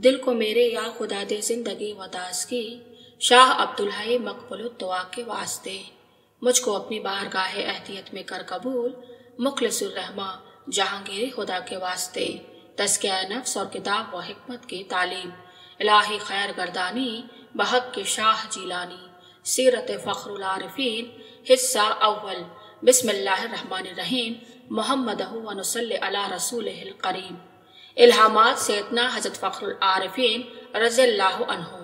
दिल को मेरे या खुदा दे जिंदगी वदास की, शाह अब्दुल हई मकबुल दुआ के वास्ते। मुझको अपनी बारगाह एहतियत में कर कबूल, मुखलिसुर रहमा जहांगीर खुदा के वास्ते। तज़किया नफ्स और किताब व हिकमत की तालीम, इलाही खैर गर्दानी बहक के शाह जीलानी। सीरत फ़ख्रुल आरिफीन हिस्सा अव्वल। बिस्मिल्लाहिर्रहमानिर्रहीम। मुहम्मदहु व नुसल्ली अला रसूलिहिल करीम। इल्हामात सैयदना हज़रत फ़ख्रुल आरिफीन रज़ियल्लाहु अन्हु।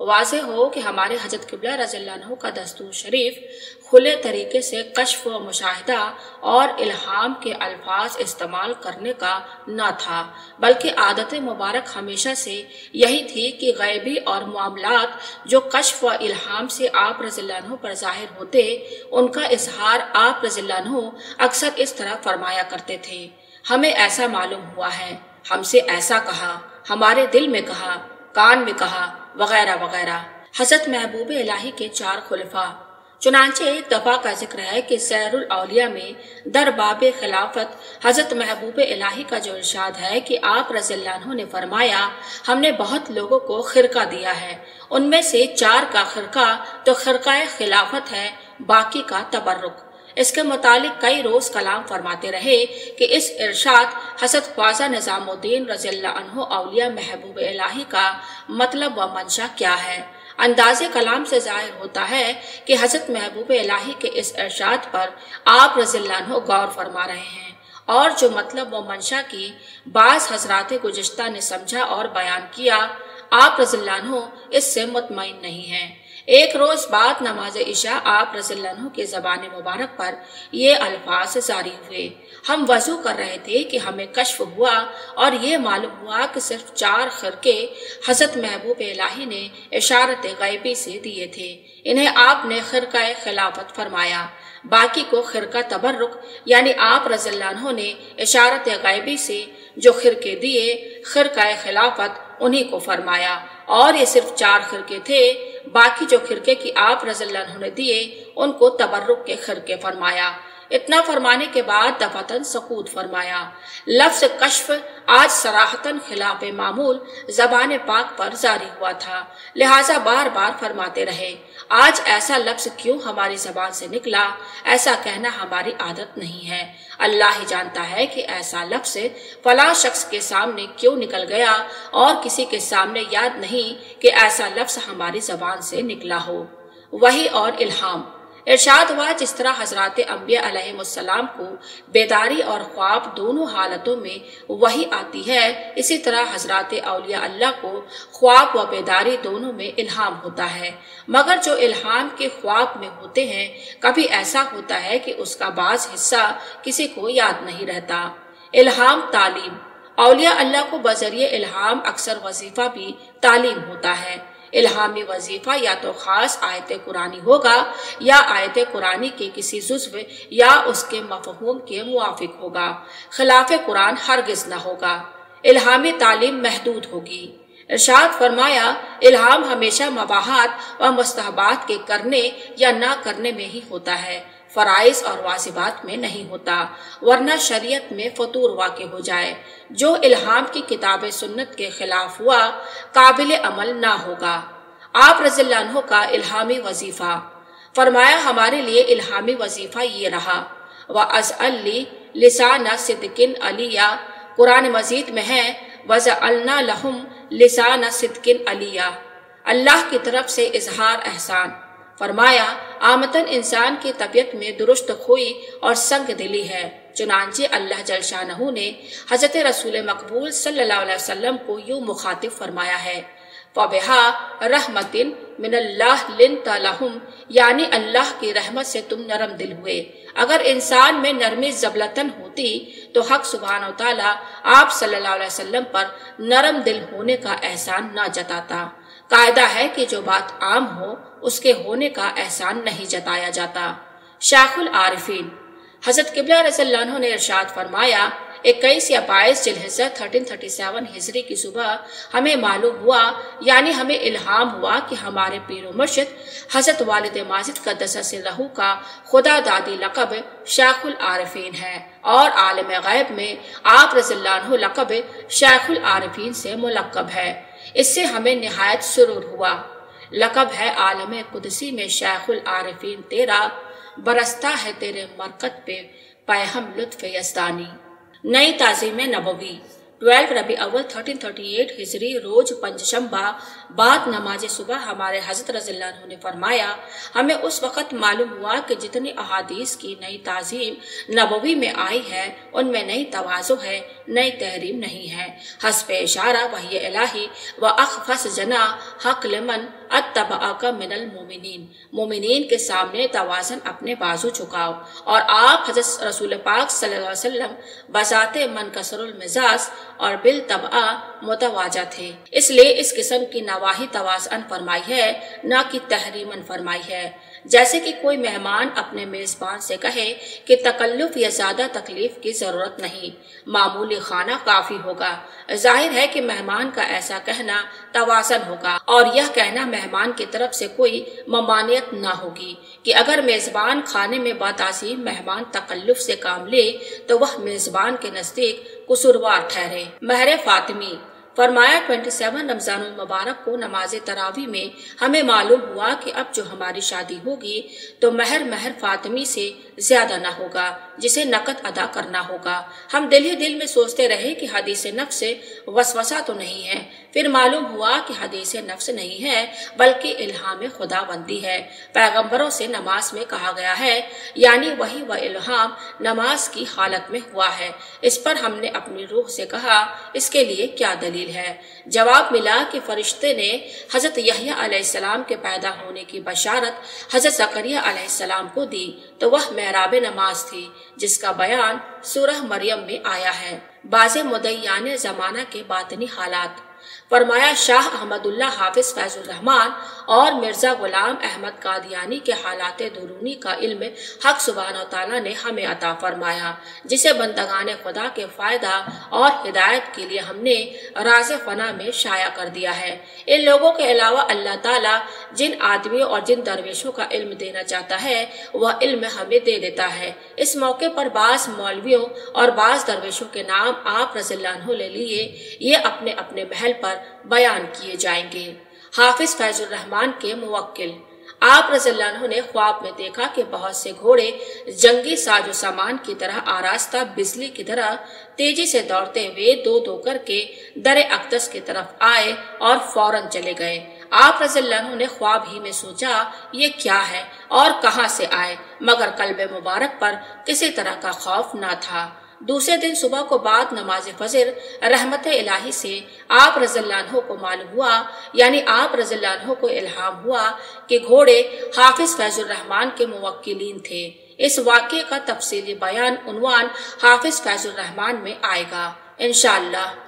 वाज़ेह हो कि हमारे हज़रत क़िबला रज़ियल्लाहु अन्हु का दस्तूर शरीफ खुले तरीके से कश्फ व मुशाहिदा और इल्हाम के अल्फाज इस्तेमाल करने का न था, बल्कि आदत मुबारक हमेशा से यही थी कि गैबी और मामलात जो कश्फ व इल्हाम से आप रज़ियल्लाहु अन्हु पर ज़ाहिर होते, उनका इजहार आप रज़ियल्लाहु अन्हु अक्सर इस तरह फरमाया करते थे: हमें ऐसा मालूम हुआ है, हमसे ऐसा कहा, हमारे दिल में कहा, कान में कहा, वगैरह वगैरह। हज़रत महबूब इलाही के 4 खुलफा। चुनांचे एक दफा का जिक्र है कि सैरुल औलिया में दरबाब खिलाफत हज़रत महबूब इलाही का जो इरशाद है कि आप रज़ियल्लाहु अन्हु ने फरमाया, हमने बहुत लोगों को खिरका दिया है, उनमें से 4 का खिरका तो खिरका खिलाफत है, बाकी का तबर्रुक। इसके मुतालिक कई रोज कलाम फरमाते रहे कि इस इरशाद हज़रत ख्वाजा निज़ामुद्दीन रज़ियल्लाहु अन्हु औलिया महबूब इलाही का मतलब व मंशा क्या है। अंदाज़े कलाम से जाहिर होता है कि हज़रत महबूब इलाही के इस इरशाद पर आप रज़ियल्लाहु अन्हु गौर फरमा रहे हैं और जो मतलब व मंशा की बाज़ हज़रात गुज़िश्ता ने समझा और बयान किया, आप रज़ियल्लाहु अन्हु इससे मुतमईन नहीं हैं। एक रोज बाद नमाज इशा आप रज़ियल्लाहु अन्हु के ज़बान मुबारक पर ये अल्फाज जारी हुए: हम वजू कर रहे थे कि हमें कश्फ हुआ और ये मालूम हुआ कि सिर्फ 4 खिरके हज़रत महबूब इलाही ने इशारत गैबी से दिए थे। इन्हें आपने खिरका खिलाफत फरमाया, बाकी को खिरका तबर्रुक यानी आप रज़ियल्लाहु अन्हु ने इशारत गैबी से जो खिरके दिए, खिरका खिलाफत उन्हीं को फरमाया। और ये सिर्फ 4 खिरके थे, बाकी जो खिरके की आप रज़ियल्लाहु अन्हु ने दिए उनको तबर्रुक के खिरके फरमाया। इतना फरमाने के बाद दफातन सकूत फरमाया। लफ्ज कश्फ आज सराहतन खिलाफ मामूल ज़बान पाक पर जारी हुआ था, लिहाजा बार बार फरमाते रहे। आज ऐसा लफ्ज क्यों हमारी ज़बान से निकला, ऐसा कहना हमारी आदत नहीं है। अल्लाह ही जानता है कि ऐसा लफ्ज फला शख्स के सामने क्यों निकल गया और किसी के सामने याद नहीं कि ऐसा लफ्ज हमारी ज़बान से निकला हो। वही और इल्हाम। इरशाद हुआ, जिस तरह हजरात अंबिया अलैहिमुस्सलाम को बेदारी और ख्वाब दोनों हालतों में वही आती है, इसी तरह हजरात औलिया अल्लाह को ख्वाब व बेदारी दोनों में इल्हाम होता है। मगर जो इल्हाम के ख्वाब में होते हैं, कभी ऐसा होता है कि उसका बाज़ हिस्सा किसी को याद नहीं रहता। इल्हाम तालीम। औलिया अल्लाह को बजरिए इल्हाम अक्सर वजीफा भी तालीम होता है। इल्हामी वजीफा या तो खास आयत कुरानी होगा या आयत कुरानी के किसी जुज़्व या उसके मफ़हूम के मुवाफिक होगा। खिलाफ कुरान हरगिज न होगा। इल्हामी तालीम महदूद होगी। इरशाद फरमाया, इल्हाम हमेशा मबाहात व मुस्तहबात के करने या ना करने में ही होता है, फराइज और वाजिबात में नहीं होता, वरना शरीयत में फतूर वाक़े हो जाए। जो इल्हाम की किताब सुन्नत के खिलाफ हुआ, काबिल अमल ना होगा। आप रज़ियल्लाहु अन्हु का इल्हामी वजीफा। फरमाया, हमारे लिए इल्हामी वजीफा ये रहा: व अज़अली लिसाना सिद्किन अलिया। कुरान मजीद में है, वज़अलना लहुम लिसाना सिद्किन अलिया, अल्लाह की तरफ से इजहार एहसान। फरमाया, आमतन इंसान की तबीयत में दुरुस्त खुई और संग दिली है, चुनांचे अल्लाह जल शानहू ने हजरत रसूल मकबूल सल्लल्लाहु अलैहि वसल्लम को यूं मुखातिब फरमाया है: फबिहा रहमतिन मिनल्लाह लिन्ता लहुम, यानी अल्लाह की रहमत से तुम नरम दिल हुए। अगर इंसान में नरमी ज़बलतन होती तो हक सुब्हानहू तआला आप सल्लल्लाहु अलैहि वसल्लम पर नरम दिल होने का एहसान न जताता। कायदा है कि जो बात आम हो उसके होने का एहसान नहीं जताया जाता। शाखुल आरिफीन। हज़रत क़िबला रज़ियल्लाहु अन्हु ने इरशाद फरमाया, 21 या 22 जिलहिज्जा 1337 हिजरी की सुबह हमें मालूम हुआ, यानी हमें इल्हाम हुआ कि हमारे पीर मुर्शिद हजरत वालिद माजिद कद्दस सिर्रहू का खुदा दादी लक़ब शेखुल आरिफीन है और आलिम गैब में आप रज़ियल्लाहु अन्हु लक़ब शेखुल आरिफीन से मुलक़्क़ब है। इससे हमें निहायत सुरूर हुआ। लक़ब है आलम कुदसी में शेखुल आरिफीन तेरा, बरसता है तेरे मरकत पे पैहम लुत्फ़ यज़दानी। नई ताज़ीम नबवी 12 रबी अव्वल 1338 हिजरी रोज पंजशंबा बाद नमाज सुबह हमारे हजरत रज़ियल्लाहु अन्हु ने फरमाया, हमें उस वक़्त मालूम हुआ कि जितनी अहादीस की नई ताज़ीम नबवी में आई है उनमें नई तवाज़ु है, नई तहरीम नहीं है। हस्बे इशारा वही इलाही व अखफस जना हक लिमन अत्तबअका मिनल मोमिनीन, मोमिनीन के सामने तवाज़न अपने बाजू झुकाओ। और आप हज़रत रसूल पाक सल्लल्लाहु अलैहि वसल्लम बजाते मन कसरुल मिजाज और बिल तबआ मुतवाजा थे, इसलिए इस किस्म की नवाही तवाज़न फरमाई है, न कि तहरीमन फरमाई है। जैसे कि कोई मेहमान अपने मेजबान से कहे कि तकल्लुफ या ज्यादा तकलीफ की जरूरत नहीं, मामूली खाना काफी होगा। जाहिर है कि मेहमान का ऐसा कहना तवाज़न होगा और यह कहना मेहमान की तरफ से कोई ममानियत न होगी कि अगर मेजबान खाने में बातासीम मेहमान तकल्लुफ से काम ले तो वह मेजबान के नजदीक कसूरवार ठहरे। महर फातिमी फरमाया 27 रमजान मुबारक को नमाज तरावी में हमें मालूम हुआ कि अब जो हमारी शादी होगी तो महर फातिमी से ज्यादा न होगा, जिसे नकद अदा करना होगा। हम दिल ही दिल में सोचते रहे कि हदीस नफ्स वसवसा तो नहीं है, फिर मालूम हुआ कि हदीस नफ्स नहीं है बल्कि इल्हाम खुदाबंदी है। पैगंबरों से नमाज में कहा गया है, यानी वही व इल्हाम नमाज की हालत में हुआ है। इस पर हमने अपनी रूह से कहा, इसके लिए क्या दलील है? जवाब मिला कि फरिश्ते ने हजरत यहया अलैहिस्सलाम के पैदा होने की बशारत हजरत ज़करिया अलैहिस्सलाम को दी, तो वह मेहराब नमाज थी जिसका बयान सूरह मरियम में आया है। बाज़े मुदय्यान जमाना के बातनी हालात फरमाया, शाह अहमदुल्लाह हाफिज फैजुर रहमान और मिर्जा गुलाम अहमद कादियानी के हालात दुरूनी का इल्म हक सुब्हानहू तआला ने हमें अता फरमाया, जिसे बंदगान खुदा के फायदा और हिदायत के लिए हमने राज फना में शाया कर दिया है। इन लोगों के अलावा अल्लाह ताला जिन आदमियों और जिन दरवेशों का इल्म देना चाहता है वह इल्म हमें दे देता है। इस मौके पर बाज मौलवियों और बाज दरवेशों के नाम आप रज़ियल्लाहु अन्हु ले लिए, ये अपने अपने महल पर बयान किए जाएंगे। हाफिज फैजुर रहमान के मुवक्किल आप रज़ियल्लाहु अन्हु ने ख्वाब में देखा कि बहुत से घोड़े जंगी साजो सामान की तरह आरास्ता बिजली की तरह तेजी से दौड़ते हुए दो दो करके दर अक़दस की तरफ आए और फौरन चले गए। आप रज़ियल्लाहु अन्हु ने ख्वाब ही में सोचा, ये क्या है और कहां से आए, मगर कल्बे मुबारक पर किसी तरह का खौफ न था। दूसरे दिन सुबह को बाद नमाज फजर रहमत इलाही से आप रज़ियल्लाहु अन्हु को मालूम हुआ, यानी आप रज़ियल्लाहु अन्हु को इल्हाम हुआ कि घोड़े हाफिज फैजुर रहमान के मुवक्किलीन थे। इस वाक़े का तफसीली बयान उन्वान हाफिज फैजुर रहमान में आएगा इंशाअल्लाह।